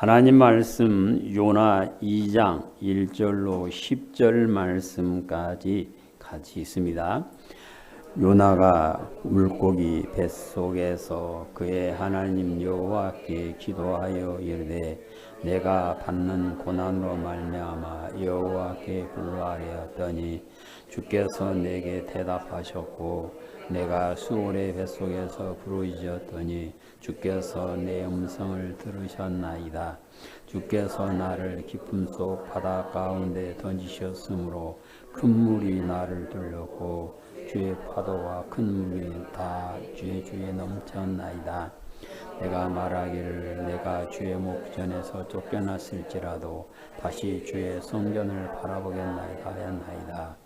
하나님 말씀 요나 2장 1절로 10절 말씀까지 같이 있습니다. 요나가 물고기 뱃속에서 그의 하나님 여호와께 기도하여 이르되 내가 받는 고난으로 말미암아 여호와께 불러하였더니 주께서 내게 대답하셨고 내가 수월의 뱃속에서 부르짖었더니 주께서 내 음성을 들으셨나이다. 주께서 나를 깊음 속 바다 가운데 던지셨으므로 큰 물이 나를 들렸고 주의 파도와 큰 물이 다 주의 주에 넘쳤나이다. 내가 말하기를 내가 주의 목전에서 쫓겨났을지라도 다시 주의 성전을 바라보겠나이다 하였나이다.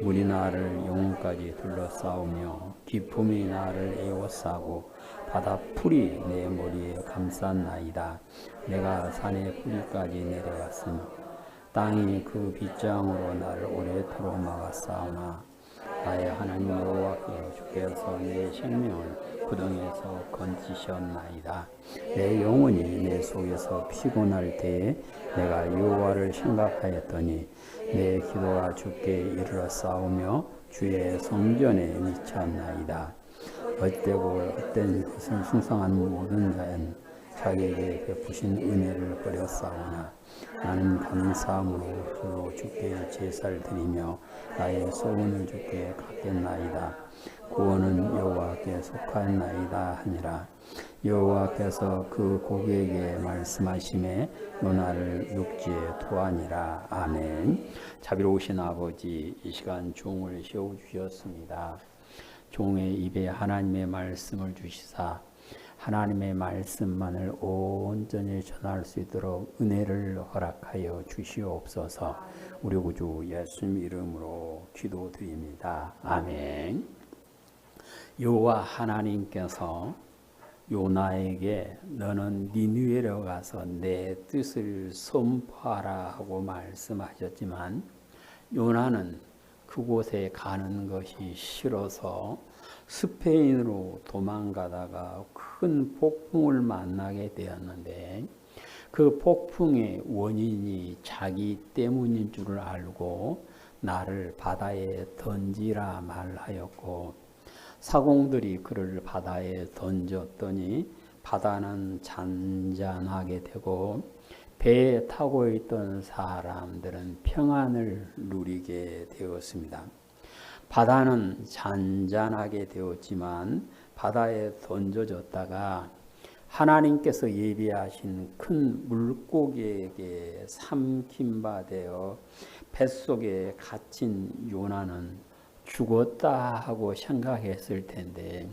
물이 나를 영혼까지 둘러싸우며 기품이 나를 에워싸고 바다 풀이 내 머리에 감쌌나이다. 내가 산의 뿌리까지 내려갔으며 땅이 그 빗장으로 나를 오래도록 막았사오나 나의 하나님 여호와께 주께서 내 생명을 구덩이에서 건지셨나이다. 내 영혼이 내 속에서 피곤할 때에 내가 여호와를 생각하였더니 내 기도가 주께 이르렀사오며 주의 성전에 미쳤나이다. 헛되고 헛된 것을 숭상한 모든 자는 자기에게 베푸신 은혜를 버렸사오나 나는 감사함으로 주께 제사를 드리며 나의 소원을 주께 갚겠나이다. 구원은 여호와께 속하나이다 하니라. 여호와께서 그 고객에게 말씀하심에 요나를 육지에 투하니라. 아멘. 자비로우신 아버지, 이 시간 종을 세워주셨습니다. 종의 입에 하나님의 말씀을 주시사 하나님의 말씀만을 온전히 전할 수 있도록 은혜를 허락하여 주시옵소서. 우리 구주 예수님 이름으로 기도드립니다. 아멘. 여호와 하나님께서 요나에게 너는 니느웨로 가서 내 뜻을 선포하라 하고 말씀하셨지만 요나는 그곳에 가는 것이 싫어서 스페인으로 도망가다가 큰 폭풍을 만나게 되었는데 그 폭풍의 원인이 자기 때문인 줄을 알고 나를 바다에 던지라 말하였고 사공들이 그를 바다에 던졌더니 바다는 잔잔하게 되고 배에 타고 있던 사람들은 평안을 누리게 되었습니다. 바다는 잔잔하게 되었지만 바다에 던져졌다가 하나님께서 예비하신 큰 물고기에게 삼킨 되어 뱃속에 갇힌 요나는 죽었다 하고 생각했을 텐데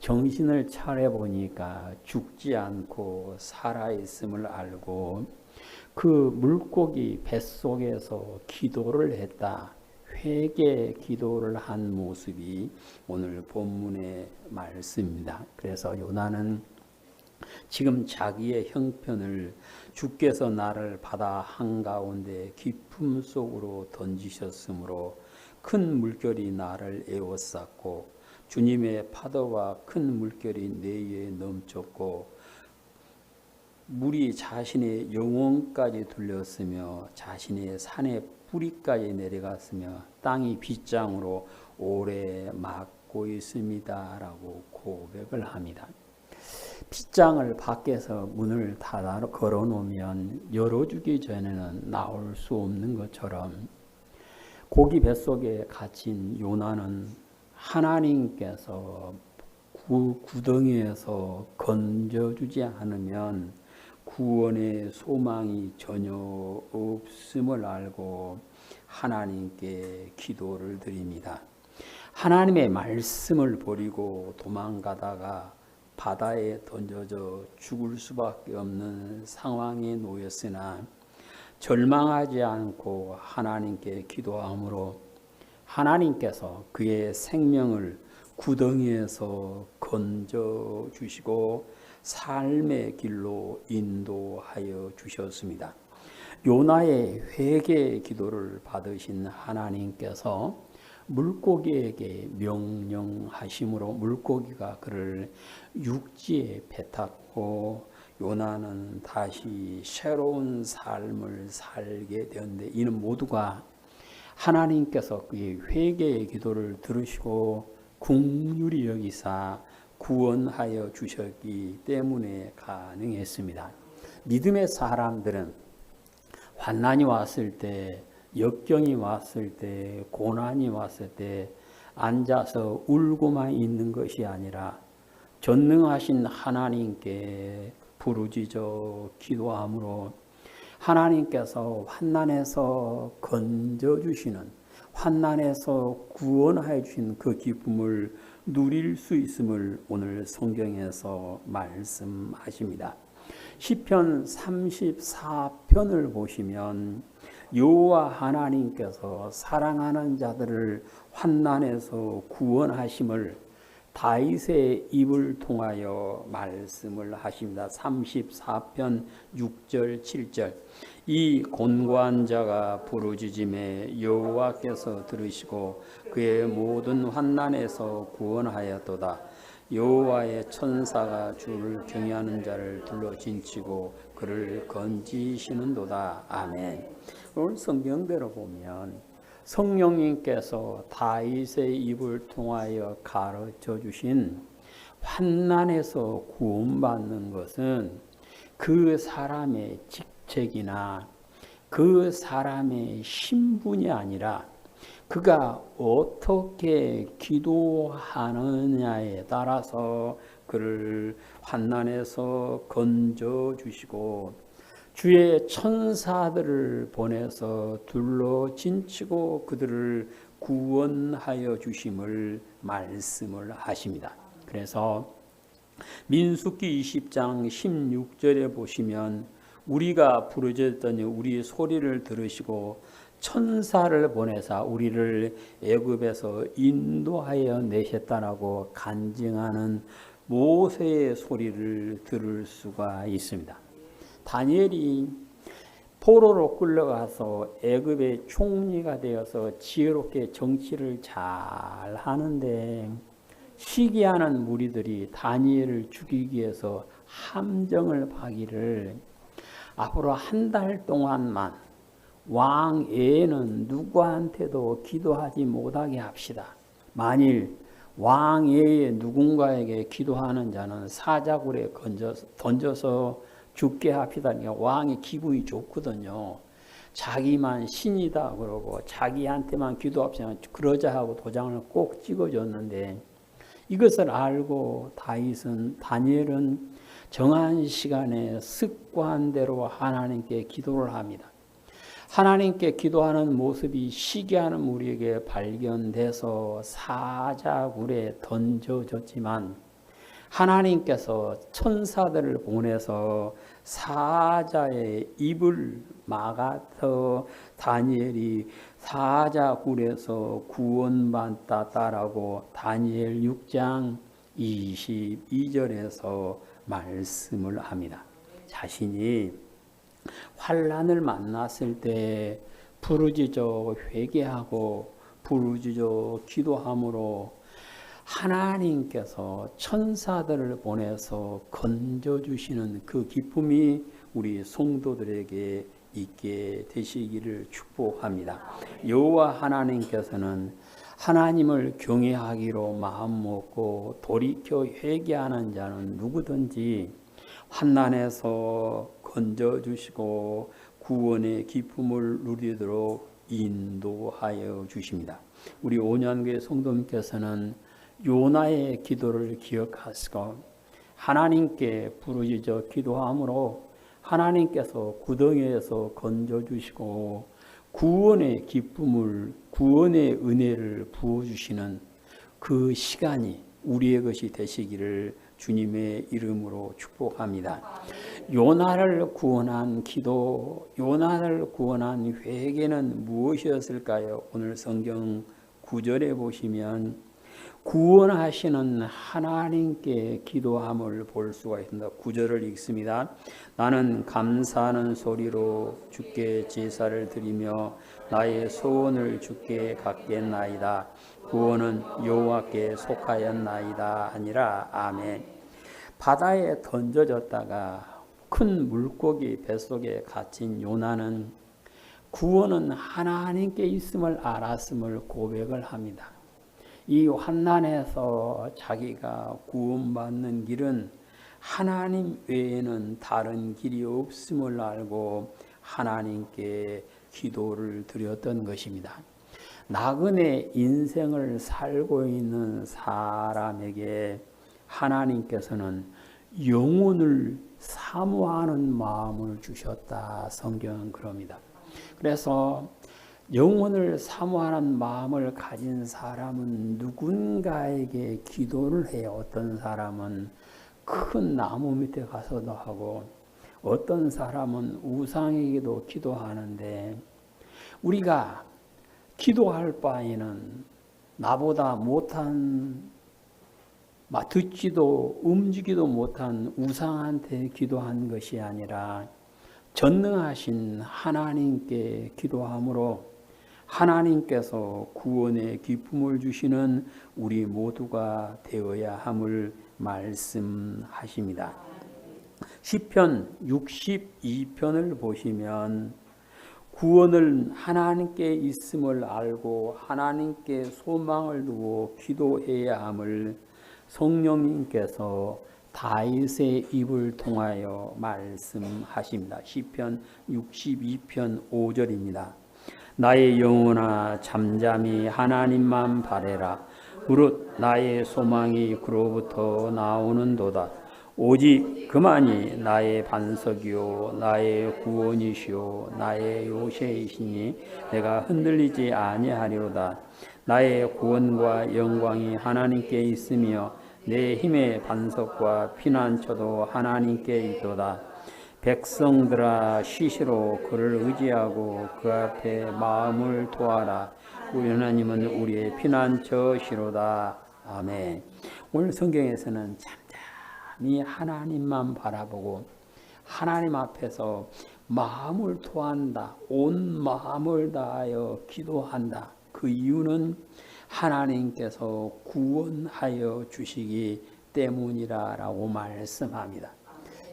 정신을 차려보니까 죽지 않고 살아있음을 알고 그 물고기 뱃속에서 기도를 했다. 회개 기도를 한 모습이 오늘 본문의 말씀입니다. 그래서 요나는 지금 자기의 형편을 주께서 나를 바다 한가운데 깊음 속으로 던지셨으므로 큰 물결이 나를 에워쌌고 주님의 파도와 큰 물결이 내 위에 넘쳤고 물이 자신의 영혼까지 들렸으며 자신의 산의 뿌리까지 내려갔으며 땅이 빗장으로 오래 막고 있습니다 라고 고백을 합니다. 빗장을 밖에서 문을 닫아 걸어놓으면 열어주기 전에는 나올 수 없는 것처럼 고기 뱃속에 갇힌 요나는 하나님께서 구덩이에서 건져주지 않으면 구원의 소망이 전혀 없음을 알고 하나님께 기도를 드립니다. 하나님의 말씀을 버리고 도망가다가 바다에 던져져 죽을 수밖에 없는 상황에 놓였으나 절망하지 않고 하나님께 기도함으로 하나님께서 그의 생명을 구덩이에서 건져 주시고 삶의 길로 인도하여 주셨습니다. 요나의 회개 기도를 받으신 하나님께서 물고기에게 명령하심으로 물고기가 그를 육지에 배 탔고 요나는 다시 새로운 삶을 살게 되었는데, 이는 모두가 하나님께서 그의 회개의 기도를 들으시고 긍휼히 여기사 구원하여 주셨기 때문에 가능했습니다. 믿음의 사람들은 환난이 왔을 때, 역경이 왔을 때, 고난이 왔을 때 앉아서 울고만 있는 것이 아니라 전능하신 하나님께 부르짖어 기도함으로 하나님께서 환난에서 건져주시는, 환난에서 구원하여 주신 그 기쁨을 누릴 수 있음을 오늘 성경에서 말씀하십니다. 시편 34편을 보시면 여호와 하나님께서 사랑하는 자들을 환난에서 구원하심을 다윗의 입을 통하여 말씀을 하십니다. 34편 6절 7절 이 곤고한 자가 부르짖음에 여호와께서 들으시고 그의 모든 환난에서 구원하였도다. 여호와의 천사가 주를 경외하는 자를 둘러 진치고 그를 건지시는도다. 아멘. 오늘 성경대로 보면 성령님께서 다윗의 입을 통하여 가르쳐 주신 환난에서 구원받는 것은 그 사람의 직책이나 그 사람의 신분이 아니라 그가 어떻게 기도하느냐에 따라서 그를 환난에서 건져 주시고 주의 천사들을 보내서 둘러 진치고 그들을 구원하여 주심을 말씀을 하십니다. 그래서 민수기 20장 16절에 보시면 우리가 부르짖었더니 우리 소리를 들으시고 천사를 보내사 우리를 애굽에서 인도하여 내셨다라고 간증하는 모세의 소리를 들을 수가 있습니다. 다니엘이 포로로 끌려가서 애굽의 총리가 되어서 지혜롭게 정치를 잘 하는데 시기하는 무리들이 다니엘을 죽이기 위해서 함정을 파기를 앞으로 한 달 동안만 왕 외에는 누구한테도 기도하지 못하게 합시다. 만일 왕 외에 누군가에게 기도하는 자는 사자굴에 던져서 죽게 합시다. 그러니까 왕이 기분이 좋거든요. 자기만 신이다 그러고 자기한테만 기도합시다. 그러자 하고 도장을 꼭 찍어줬는데 이것을 알고 다니엘은 정한 시간에 습관대로 하나님께 기도를 합니다. 하나님께 기도하는 모습이 시기하는 우리에게 발견돼서 사자굴에 던져졌지만 하나님께서 천사들을 보내서 사자의 입을 막아서 다니엘이 사자굴에서 구원받았다라고 다니엘 6장 22절에서 말씀을 합니다. 자신이 환난을 만났을 때 부르짖어 회개하고 부르짖어 기도함으로 하나님께서 천사들을 보내서 건져주시는 그 기쁨이 우리 성도들에게 있게 되시기를 축복합니다. 여호와 하나님께서는 하나님을 경외하기로 마음먹고 돌이켜 회개하는 자는 누구든지 환난에서 건져주시고 구원의 기쁨을 누리도록 인도하여 주십니다. 우리 온양교회 성도님께서는 요나의 기도를 기억하시고 하나님께 부르짖어 기도함으로 하나님께서 구덩이에서 건져주시고 구원의 기쁨을, 구원의 은혜를 부어주시는 그 시간이 우리의 것이 되시기를 주님의 이름으로 축복합니다. 요나를 구원한 기도, 요나를 구원한 회개는 무엇이었을까요? 오늘 성경 9절에 보시면 구원하시는 하나님께 기도함을 볼 수가 있습니다. 9절을 읽습니다. 나는 감사하는 소리로 주께 제사를 드리며 나의 소원을 주께 갖겠나이다. 구원은 여호와께 속하였나이다 하니라. 아멘. 바다에 던져졌다가 큰 물고기 뱃속에 갇힌 요나는 구원은 하나님께 있음을 알았음을 고백을 합니다. 이 환난에서 자기가 구원받는 길은 하나님 외에는 다른 길이 없음을 알고 하나님께 기도를 드렸던 것입니다. 나그네 인생을 살고 있는 사람에게 하나님께서는 영혼을 사모하는 마음을 주셨다. 성경은 그럽니다. 그래서 영혼을 사모하는 마음을 가진 사람은 누군가에게 기도를 해요. 어떤 사람은 큰 나무 밑에 가서도 하고 어떤 사람은 우상에게도 기도하는데 우리가 기도할 바에는 나보다 못한 듣지도 움직이도 못한 우상한테 기도한 것이 아니라 전능하신 하나님께 기도함으로 하나님께서 구원의 기쁨을 주시는 우리 모두가 되어야 함을 말씀하십니다. 시편 62편을 보시면 구원은 하나님께 있음을 알고 하나님께 소망을 두고 기도해야 함을 성령님께서 다윗의 입을 통하여 말씀하십니다. 시편 62편 5절입니다. 나의 영혼아 잠잠히 하나님만 바라라. 무릇 나의 소망이 그로부터 나오는도다. 오직 그만이 나의 반석이요 나의 구원이시요 나의 요새이시니 내가 흔들리지 아니하리로다. 나의 구원과 영광이 하나님께 있으며 내 힘의 반석과 피난처도 하나님께 있도다. 백성들아 시시로 그를 의지하고 그 앞에 마음을 토하라. 우리 하나님은 우리의 피난처시로다. 아멘. 오늘 성경에서는 잠잠히 하나님만 바라보고 하나님 앞에서 마음을 토한다. 온 마음을 다하여 기도한다. 그 이유는 하나님께서 구원하여 주시기 때문이라고 말씀합니다.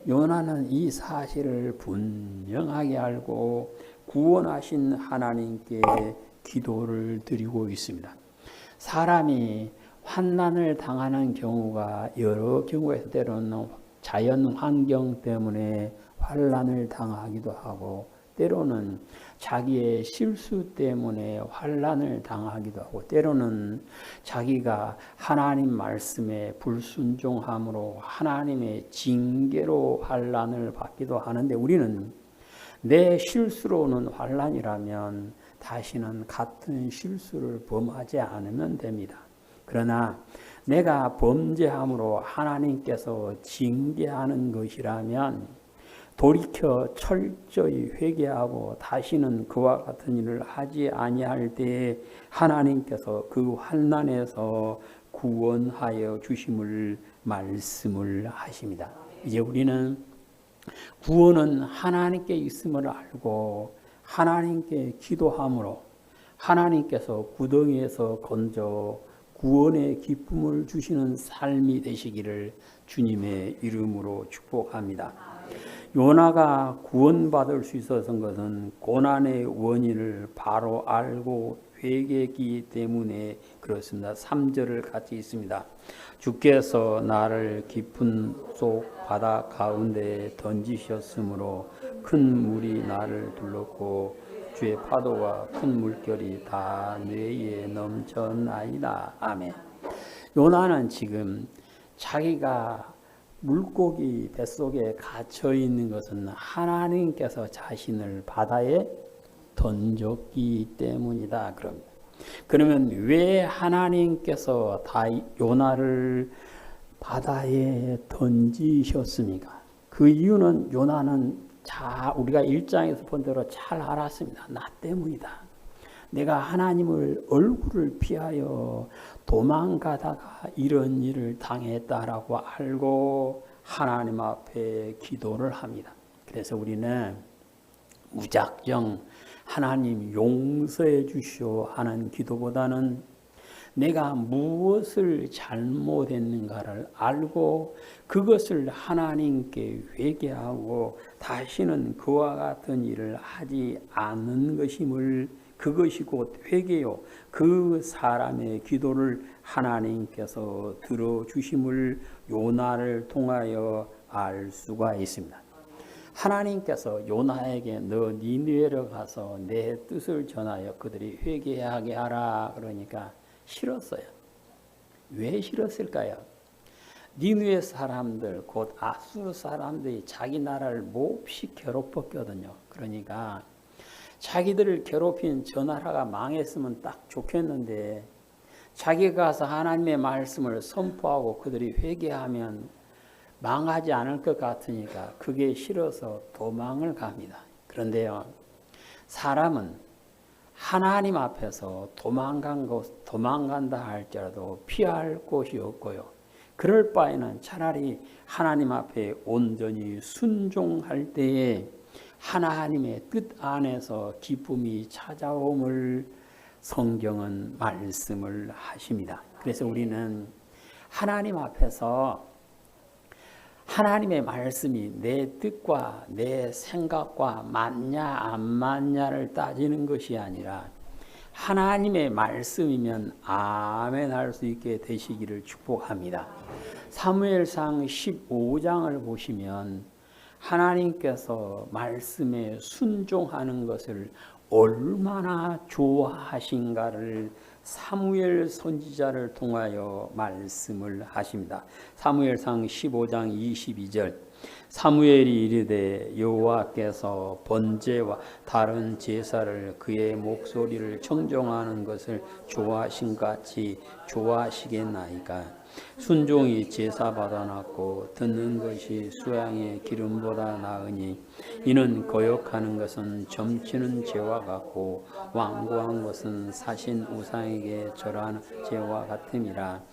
요나는 이 사실을 분명하게 알고 구원하신 하나님께 기도를 드리고 있습니다. 사람이 환난을 당하는 경우가 여러 경우에서 때로는 자연 환경 때문에 환난을 당하기도 하고 때로는 자기의 실수 때문에 환난을 당하기도 하고 때로는 자기가 하나님 말씀에 불순종함으로 하나님의 징계로 환난을 받기도 하는데 우리는 내 실수로는 환난이라면 다시는 같은 실수를 범하지 않으면 됩니다. 그러나 내가 범죄함으로 하나님께서 징계하는 것이라면 돌이켜 철저히 회개하고 다시는 그와 같은 일을 하지 아니할 때에 하나님께서 그 환난에서 구원하여 주심을 말씀을 하십니다. 이제 우리는 구원은 하나님께 있음을 알고 하나님께 기도함으로 하나님께서 구덩이에서 건져 구원의 기쁨을 주시는 삶이 되시기를 주님의 이름으로 축복합니다. 요나가 구원받을 수 있었던 것은 고난의 원인을 바로 알고 회개했기 때문에 그렇습니다. 3절을 같이 있습니다. 주께서 나를 깊은 속 바다 가운데 던지셨으므로 큰 물이 나를 둘렀고 주의 파도와 큰 물결이 다 뇌에 넘쳐나이다. 아멘. 요나는 지금 자기가 물고기 뱃속에 갇혀 있는 것은 하나님께서 자신을 바다에 던졌기 때문이다. 그러면 왜 하나님께서 요나를 바다에 던지셨습니까? 그 이유는 요나는 우리가 1장에서 본 대로 잘 알았습니다. 나 때문이다. 내가 하나님을 얼굴을 피하여 도망가다가 이런 일을 당했다라고 알고 하나님 앞에 기도를 합니다. 그래서 우리는 무작정 하나님 용서해 주시오 하는 기도보다는 내가 무엇을 잘못했는가를 알고 그것을 하나님께 회개하고 다시는 그와 같은 일을 하지 않는 것임을, 그것이 곧 회개요, 그 사람의 기도를 하나님께서 들어주심을 요나를 통하여 알 수가 있습니다. 하나님께서 요나에게 너 니느웨로 가서 내 뜻을 전하여 그들이 회개하게 하라 그러니까 싫었어요. 왜 싫었을까요? 니느웨 사람들 곧 아수르 사람들이 자기 나라를 몹시 괴롭혔거든요. 그러니까 자기들을 괴롭힌 저 나라가 망했으면 딱 좋겠는데 자기가 가서 하나님의 말씀을 선포하고 그들이 회개하면 망하지 않을 것 같으니까 그게 싫어서 도망을 갑니다. 그런데요, 사람은 하나님 앞에서 도망간다 할지라도 피할 곳이 없고요. 그럴 바에는 차라리 하나님 앞에 온전히 순종할 때에 하나님의 뜻 안에서 기쁨이 찾아옴을 성경은 말씀을 하십니다. 그래서 우리는 하나님 앞에서 하나님의 말씀이 내 뜻과 내 생각과 맞냐 안 맞냐를 따지는 것이 아니라 하나님의 말씀이면 아멘 할 수 있게 되시기를 축복합니다. 사무엘상 15장을 보시면 하나님께서 말씀에 순종하는 것을 얼마나 좋아하신가를 사무엘 선지자를 통하여 말씀을 하십니다. 사무엘상 15장 22절 사무엘이 이르되 여호와께서 번제와 다른 제사를 그의 목소리를 청종하는 것을 좋아하신 같이 좋아하시겠나이까. 순종이 제사보다 낫고 듣는 것이 수양의 기름보다 나으니 이는 거역하는 것은 점치는 죄와 같고 완고한 것은 사신 우상에게 절하는 죄와 같음이라.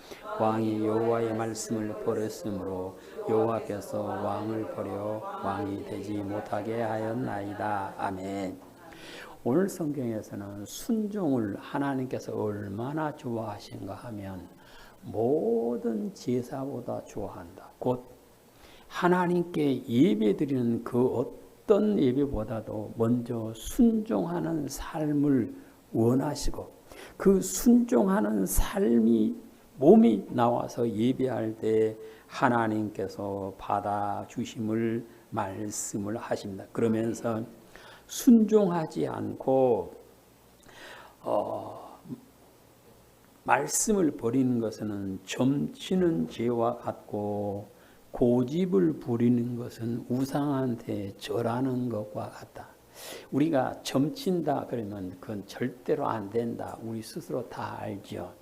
왕이 여호와의 말씀을 버렸으므로 여호와께서 왕을 버려 왕이 되지 못하게 하였나이다. 아멘. 오늘 성경에서는 순종을 하나님께서 얼마나 좋아하신가 하면 모든 제사보다 좋아한다. 곧 하나님께 예배드리는 그 어떤 예배보다도 먼저 순종하는 삶을 원하시고 그 순종하는 삶이 몸이 나와서 예배할 때 하나님께서 받아주심을 말씀을 하십니다. 그러면서 순종하지 않고 말씀을 버리는 것은 점치는 죄와 같고 고집을 부리는 것은 우상한테 절하는 것과 같다. 우리가 점친다 그러면 그건 절대로 안 된다. 우리 스스로 다 알죠.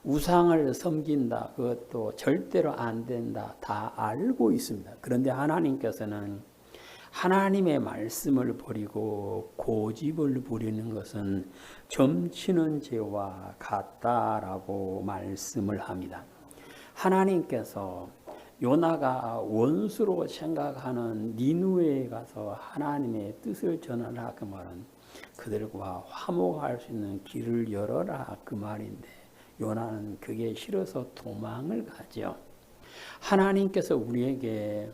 우상을 섬긴다. 그것도 절대로 안 된다. 다 알고 있습니다. 그런데 하나님께서는 하나님의 말씀을 버리고 고집을 부리는 것은 점치는 죄와 같다라고 말씀을 합니다. 하나님께서 요나가 원수로 생각하는 니느웨에 가서 하나님의 뜻을 전하라 그 말은 그들과 화목할 수 있는 길을 열어라 그 말인데 요나는 그게 싫어서 도망을 가죠. 하나님께서 우리에게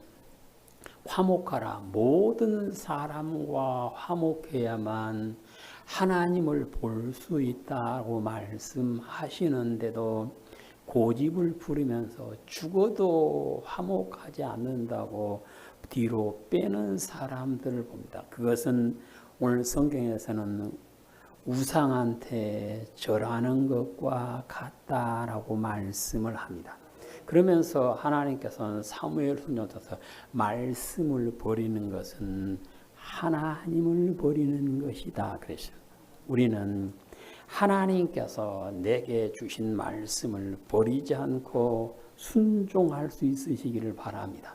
화목하라. 모든 사람과 화목해야만 하나님을 볼 수 있다고 말씀하시는데도 고집을 부리면서 죽어도 화목하지 않는다고 뒤로 빼는 사람들을 봅니다. 그것은 오늘 성경에서는 우상한테 절하는 것과 같다라고 말씀을 합니다. 그러면서 하나님께서는 사무엘 선지자서 말씀을 버리는 것은 하나님을 버리는 것이다 그랬어요. 우리는 하나님께서 내게 주신 말씀을 버리지 않고 순종할 수 있으시기를 바랍니다.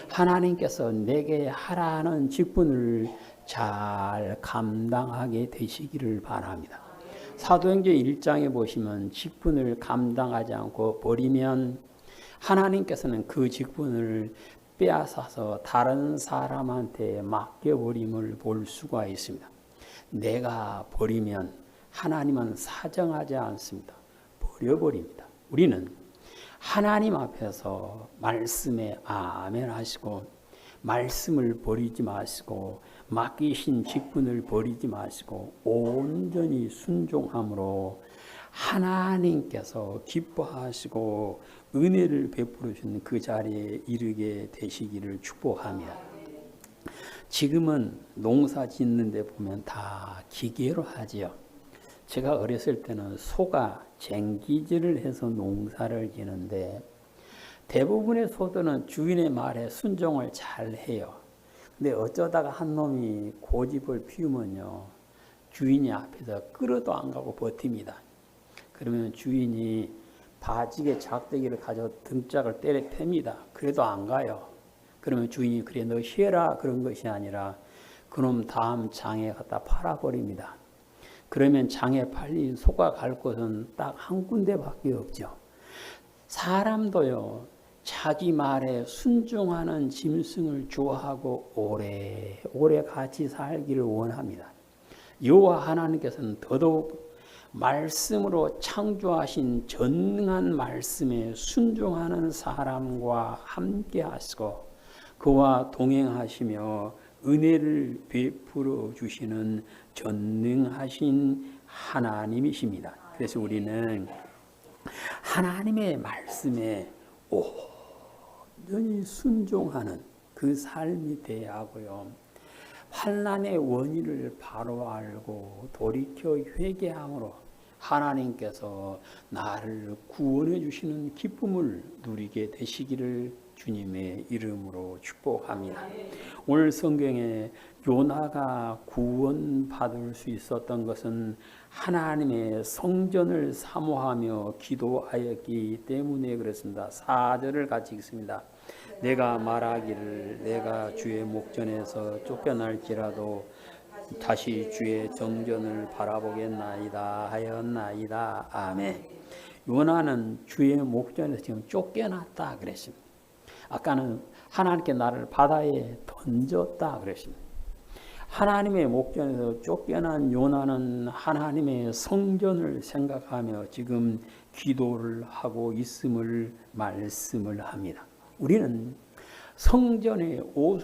하나님께서 내게 하라는 직분을 잘 감당하게 되시기를 바랍니다. 사도행전 1장에 보시면 직분을 감당하지 않고 버리면 하나님께서는 그 직분을 빼앗아서 다른 사람한테 맡겨버림을 볼 수가 있습니다. 내가 버리면 하나님은 사정하지 않습니다. 버려버립니다. 우리는 하나님 앞에서 말씀에 아멘 하시고 말씀을 버리지 마시고 맡기신 직분을 버리지 마시고 온전히 순종함으로 하나님께서 기뻐하시고 은혜를 베풀으시는 그 자리에 이르게 되시기를 축복합니다. 지금은 농사 짓는 데 보면 다 기계로 하지요. 제가 어렸을 때는 소가 쟁기질을 해서 농사를 지는데 대부분의 소들은 주인의 말에 순종을 잘 해요. 근데 어쩌다가 한 놈이 고집을 피우면요, 주인이 앞에서 끌어도 안 가고 버팁니다. 그러면 주인이 바지게 작대기를 가져 등짝을 때려 팹니다. 그래도 안 가요. 그러면 주인이 그래 너 쉬어라 그런 것이 아니라 그놈 다음 장에 갖다 팔아버립니다. 그러면 장에 팔린 소가 갈 곳은 딱 한 군데밖에 없죠. 사람도요, 자기 말에 순종하는 짐승을 좋아하고 오래오래 같이 살기를 원합니다. 여호와 하나님께서는 더더욱 말씀으로 창조하신 전능한 말씀에 순종하는 사람과 함께 하시고 그와 동행하시며 은혜를 베풀어 주시는 전능하신 하나님이십니다. 그래서 우리는 하나님의 말씀에 온전히 순종하는 그 삶이 되어야 하고요. 환난의 원인을 바로 알고 돌이켜 회개함으로 하나님께서 나를 구원해 주시는 기쁨을 누리게 되시기를 주님의 이름으로 축복합니다. 오늘 성경에 요나가 구원받을 수 있었던 것은 하나님의 성전을 사모하며 기도하였기 때문에 그렇습니다. 4절을 같이 읽습니다. 내가 말하기를 내가 주의 목전에서 쫓겨날지라도 다시 주의 정전을 바라보겠나이다 하였나이다. 아멘. 요나는 주의 목전에서 지금 쫓겨났다 그랬습니다. 아까는 하나님께 나를 바다에 던졌다 그랬습니다. 하나님의 목전에서 쫓겨난 요나는 하나님의 성전을 생각하며 지금 기도를 하고 있음을 말씀을 합니다. 우리는 성전에 올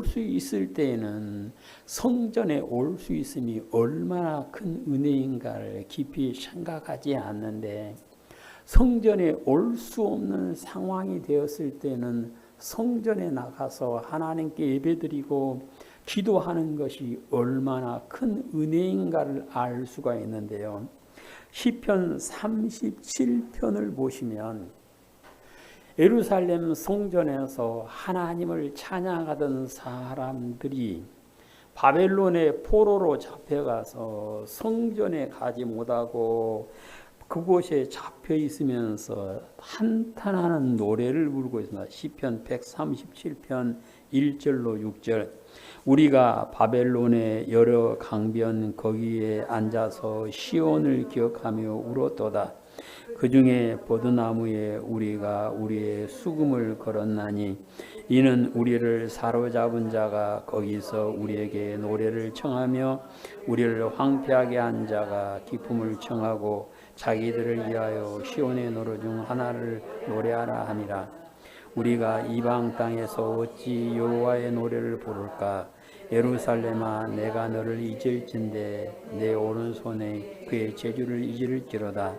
수 있을 때에는 성전에 올 수 있음이 얼마나 큰 은혜인가를 깊이 생각하지 않는데 성전에 올 수 없는 상황이 되었을 때는 성전에 나가서 하나님께 예배드리고 기도하는 것이 얼마나 큰 은혜인가를 알 수가 있는데요. 시편 37편을 보시면 예루살렘 성전에서 하나님을 찬양하던 사람들이 바벨론의 포로로 잡혀가서 성전에 가지 못하고 그곳에 잡혀 있으면서 한탄하는 노래를 부르고 있습니다. 시편 137편 1절로 6절. 우리가 바벨론의 여러 강변 거기에 앉아서 시온을 기억하며 울었도다. 그 중에 버드나무에 우리가 우리의 수금을 걸었나니 이는 우리를 사로잡은 자가 거기서 우리에게 노래를 청하며 우리를 황폐하게 한 자가 기쁨을 청하고 자기들을 위하여 시온의 노래 중 하나를 노래하라 함이라. 우리가 이방 땅에서 어찌 여호와의 노래를 부를까? 예루살렘아 내가 너를 잊을진대 내 오른손에 그의 재주를 잊을지로다.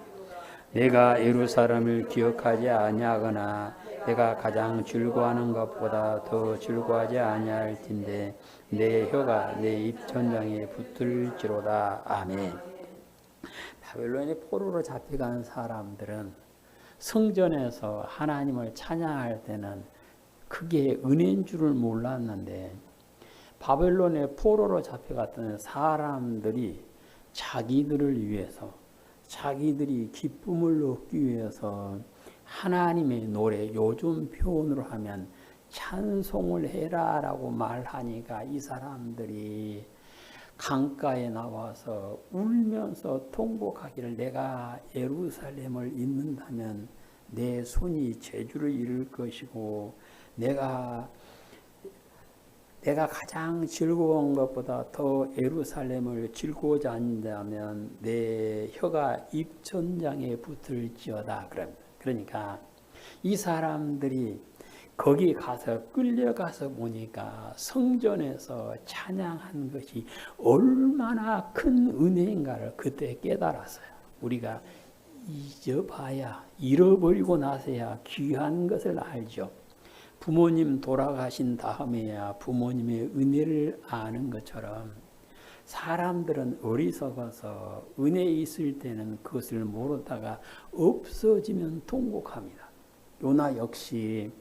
내가 예루살렘을 기억하지 아니하거나 내가 가장 즐거워하는 것보다 더 즐거워하지 아니할 텐데 내 혀가 내 입 천장에 붙을지로다. 아멘. 바벨론의 포로로 잡혀간 사람들은 성전에서 하나님을 찬양할 때는 그게 은혜인 줄을 몰랐는데 바벨론의 포로로 잡혀갔던 사람들이 자기들을 위해서 자기들이 기쁨을 얻기 위해서 하나님의 노래, 요즘 표현으로 하면 찬송을 해라라고 말하니까 이 사람들이 강가에 나와서 울면서 통곡하기를 내가 예루살렘을 잇는다면 내 손이 재주를 잃을 것이고 내가 내가 가장 즐거운 것보다 더 예루살렘을 즐거워지 않는다면 내 혀가 입천장에 붙을지어다. 그러니까 이 사람들이 거기 가서 끌려가서 보니까 성전에서 찬양한 것이 얼마나 큰 은혜인가를 그때 깨달았어요. 우리가 잊어봐야, 잃어버리고 나서야 귀한 것을 알죠. 부모님 돌아가신 다음에야 부모님의 은혜를 아는 것처럼 사람들은 어리석어서 은혜 있을 때는 그것을 모르다가 없어지면 통곡합니다. 요나 역시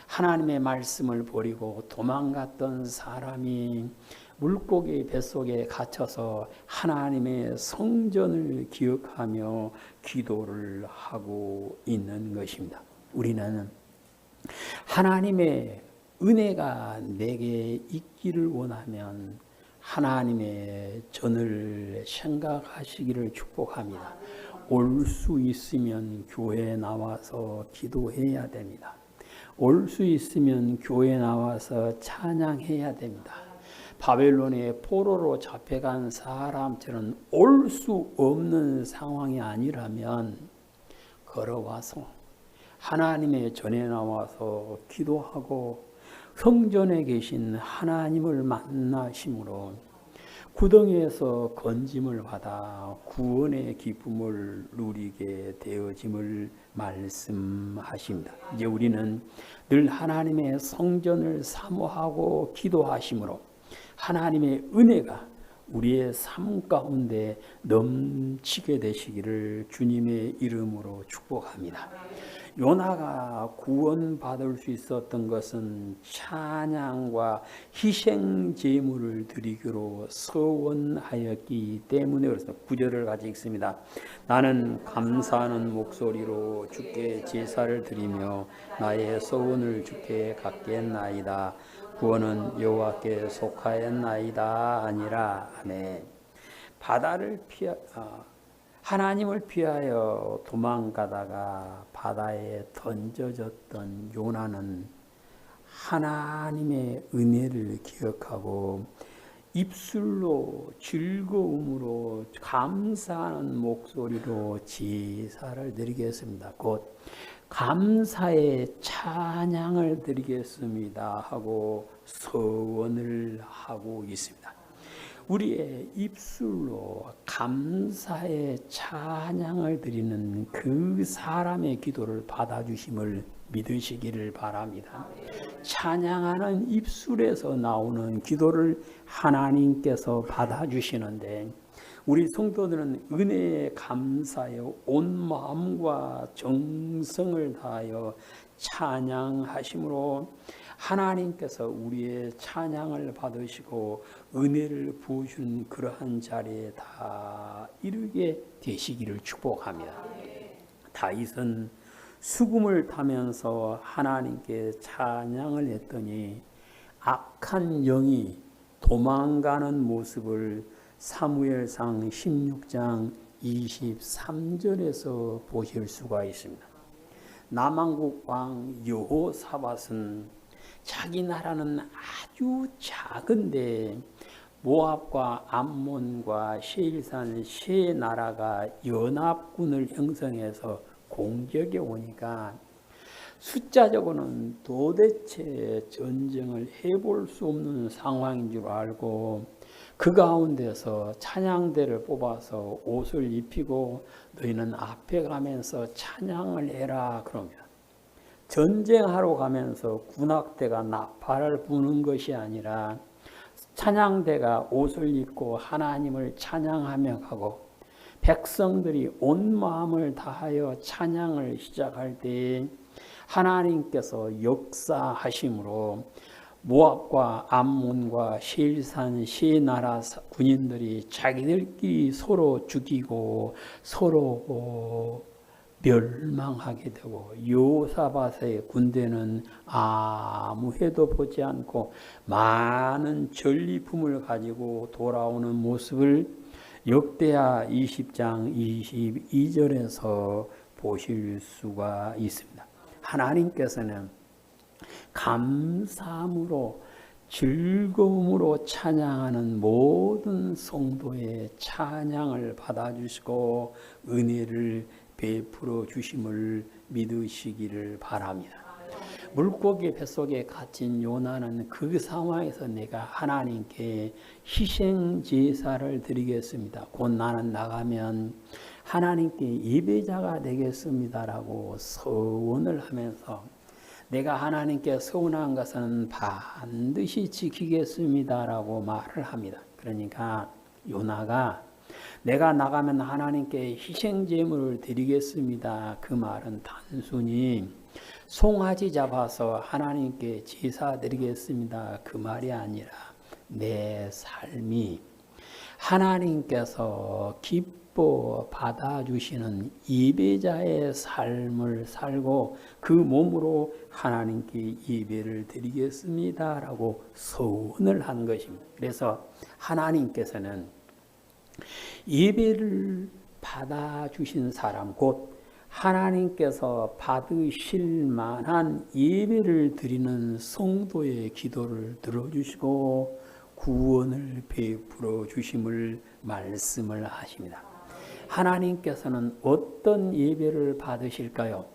하나님의 말씀을 버리고 도망갔던 사람이 물고기 뱃속에 갇혀서 하나님의 성전을 기억하며 기도를 하고 있는 것입니다. 우리는 하나님의 은혜가 내게 있기를 원하면 하나님의 전을 생각하시기를 축복합니다. 올 수 있으면 교회에 나와서 기도해야 됩니다. 올 수 있으면 교회에 나와서 찬양해야 됩니다. 바벨론의 포로로 잡혀간 사람처럼 올 수 없는 상황이 아니라면 걸어와서 하나님의 전에 나와서 기도하고 성전에 계신 하나님을 만나심으로 구덩이에서 건짐을 받아 구원의 기쁨을 누리게 되어짐을 말씀하십니다. 이제 우리는 늘 하나님의 성전을 사모하고 기도하심으로 하나님의 은혜가 우리의 삶 가운데 넘치게 되시기를 주님의 이름으로 축복합니다. 요나가 구원받을 수 있었던 것은 찬양과 희생 제물을 드리기로 서원하였기 때문에 그래서 9절을 같이 읽습니다. 나는 감사하는 목소리로 주께 제사를 드리며 나의 서원을 주께 갚겠나이다. 구원은 여호와께 속하였나이다 아니라. 아멘. 하나님을 피하여 도망가다가 바다에 던져졌던 요나는 하나님의 은혜를 기억하고 입술로 즐거움으로 감사하는 목소리로 제사를 드리겠습니다. 곧 감사의 찬양을 드리겠습니다 하고 서원을 하고 있습니다. 우리의 입술로 감사의 찬양을 드리는 그 사람의 기도를 받아주심을 믿으시기를 바랍니다. 찬양하는 입술에서 나오는 기도를 하나님께서 받아주시는데 우리 성도들은 은혜에 감사하여 온 마음과 정성을 다하여 찬양하심으로 하나님께서 우리의 찬양을 받으시고 은혜를 부으시는 그러한 자리에 다 이르게 되시기를 축복합니다. 다윗은 수금을 타면서 하나님께 찬양을 했더니 악한 영이 도망가는 모습을 사무엘상 16장 23절에서 보실 수가 있습니다. 남왕국 왕 여호사밧은 자기 나라는 아주 작은데 모압과 암몬과 세일산 세 나라가 연합군을 형성해서 공격해 오니까 숫자적으로는 도대체 전쟁을 해볼 수 없는 상황인 줄 알고 그 가운데서 찬양대를 뽑아서 옷을 입히고 너희는 앞에 가면서 찬양을 해라 그럽니다. 전쟁하러 가면서 군악대가 나팔을 부는 것이 아니라 찬양대가 옷을 입고 하나님을 찬양하며 가고 백성들이 온 마음을 다하여 찬양을 시작할 때 하나님께서 역사하심으로 모압과 암몬과 세일산 세 나라 군인들이 자기들끼리 서로 죽이고 서로 멸망하게 되고 여호사밧의 군대는 아무 해도 보지 않고 많은 전리품을 가지고 돌아오는 모습을 역대하 20장 22절에서 보실 수가 있습니다. 하나님께서는 감사함으로 즐거움으로 찬양하는 모든 성도의 찬양을 받아주시고 은혜를 베풀어 주심을 믿으시기를 바랍니다. 물고기 뱃속에 갇힌 요나는 그 상황에서 내가 하나님께 희생 제사를 드리겠습니다. 곧 나는 나가면 하나님께 예배자가 되겠습니다라고 서원을 하면서 내가 하나님께 서원한 것은 반드시 지키겠습니다라고 말을 합니다. 그러니까 요나가 내가 나가면 하나님께 희생 제물을 드리겠습니다. 그 말은 단순히 송아지 잡아서 하나님께 제사 드리겠습니다. 그 말이 아니라 내 삶이 하나님께서 기뻐 받아주시는 예배자의 삶을 살고 그 몸으로 하나님께 예배를 드리겠습니다라고 서원을 한 것입니다. 그래서 하나님께서는 예배를 받아주신 사람, 곧 하나님께서 받으실 만한 예배를 드리는 성도의 기도를 들어주시고 구원을 베풀어 주심을 말씀을 하십니다. 하나님께서는 어떤 예배를 받으실까요?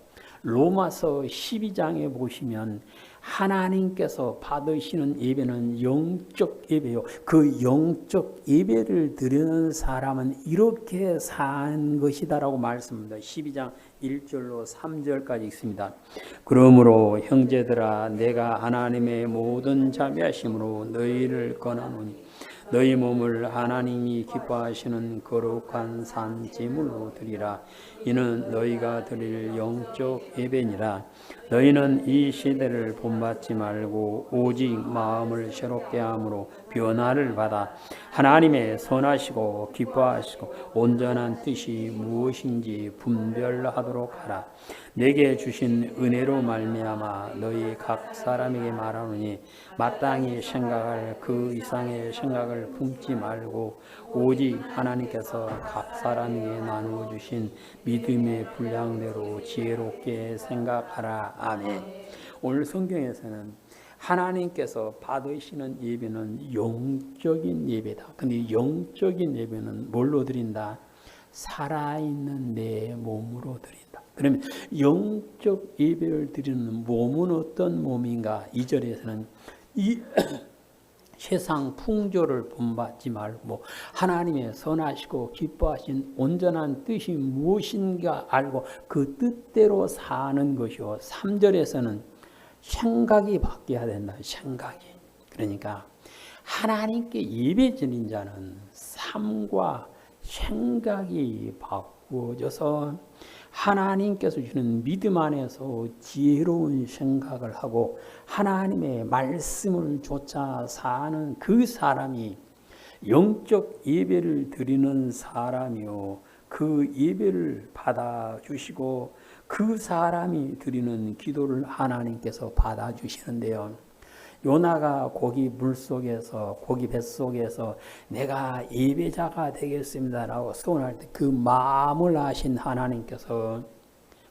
로마서 12장에 보시면 하나님께서 받으시는 예배는 영적 예배요. 그 영적 예배를 드리는 사람은 이렇게 산 것이다라고 말씀합니다. 12장 1절로 3절까지 있습니다. 그러므로 형제들아 내가 하나님의 모든 자비하심으로 너희를 권하노니 너희 몸을 하나님이 기뻐하시는 거룩한 산 제물로 드리라. 이는 너희가 드릴 영적 예배니라. 너희는 이 시대를 본받지 말고 오직 마음을 새롭게 함으로 변화를 받아 하나님의 선하시고 기뻐하시고 온전한 뜻이 무엇인지 분별하도록 하라. 내게 주신 은혜로 말미암아 너희 각 사람에게 말하노니 마땅히 생각할 그 이상의 생각을 품지 말고 오직 하나님께서 각 사람에게 나누어 주신 믿음의 분량대로 지혜롭게 생각하라. 아멘. 오늘 성경에서는 하나님께서 받으시는 예배는 영적인 예배다. 근데 영적인 예배는 뭘로 드린다? 살아있는 내 몸으로 드린다. 그러면 영적 예배를 드리는 몸은 어떤 몸인가? 2절에서는 이 세상 풍조를 본받지 말고 하나님의 선하시고 기뻐하신 온전한 뜻이 무엇인가 알고 그 뜻대로 사는 것이요. 3절에서는 생각이 바뀌어야 된다. 생각이. 그러니까 하나님께 예배 드린 자는 삶과 생각이 바꾸어져서 하나님께서 주는 믿음 안에서 지혜로운 생각을 하고 하나님의 말씀을 좇아 사는 그 사람이 영적 예배를 드리는 사람이요. 그 예배를 받아주시고 그 사람이 드리는 기도를 하나님께서 받아주시는데요. 요나가 고기 물속에서 고기 뱃속에서 내가 예배자가 되겠습니다라고 소원할 때 그 마음을 아신 하나님께서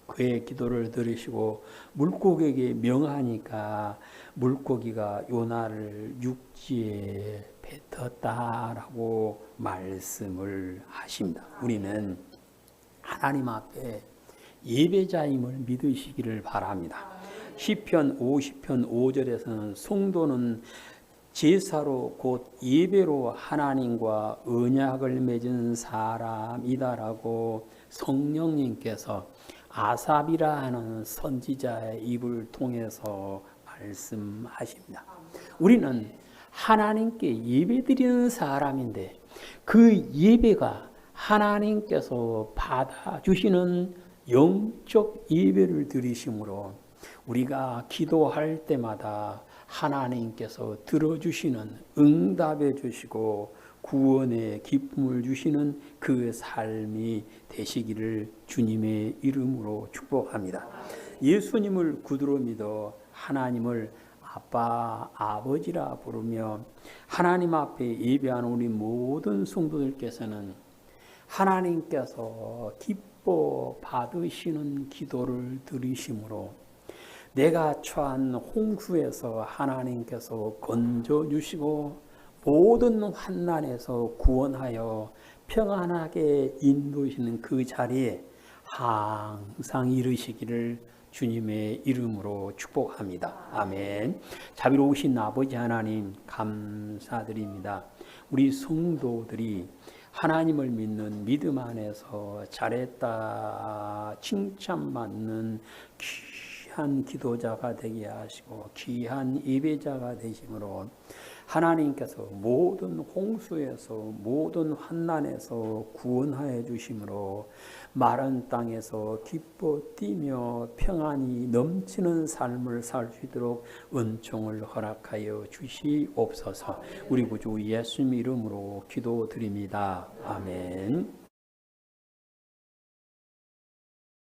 그의 기도를 들으시고 물고기에게 명하니까 물고기가 요나를 육지에 뱉었다라고 말씀을 하십니다. 우리는 하나님 앞에 예배자임을 믿으시기를 바랍니다. 시편 50편 5절에서는 성도는 제사로 곧 예배로 하나님과 언약을 맺은 사람이다라고 성령님께서 아삽이라 하는 선지자의 입을 통해서 말씀하십니다. 우리는 하나님께 예배드리는 사람인데 그 예배가 하나님께서 받아주시는 영적 예배를 드리심으로 우리가 기도할 때마다 하나님께서 들어주시는 응답해 주시고 구원의 기쁨을 주시는 그 삶이 되시기를 주님의 이름으로 축복합니다. 예수님을 구주로 믿어 하나님을 아빠, 아버지라 부르며 하나님 앞에 예배하는 우리 모든 성도들께서는 하나님께서 기뻐 받으시는 기도를 들으심으로 내가 처한 홍수에서 하나님께서 건져주시고 모든 환난에서 구원하여 평안하게 인도하시는 그 자리에 항상 이르시기를 주님의 이름으로 축복합니다. 아멘. 자비로우신 아버지 하나님 감사드립니다. 우리 성도들이 하나님을 믿는 믿음 안에서 잘했다 칭찬받는 귀한 기도자가 되게 하시고 귀한 예배자가 되심으로 하나님께서 모든 홍수에서 모든 환난에서 구원하여 주심으로 마른 땅에서 기뻐 뛰며 평안이 넘치는 삶을 살 수 있도록 은총을 허락하여 주시옵소서. 우리 구주 예수님 이름으로 기도드립니다. 아멘.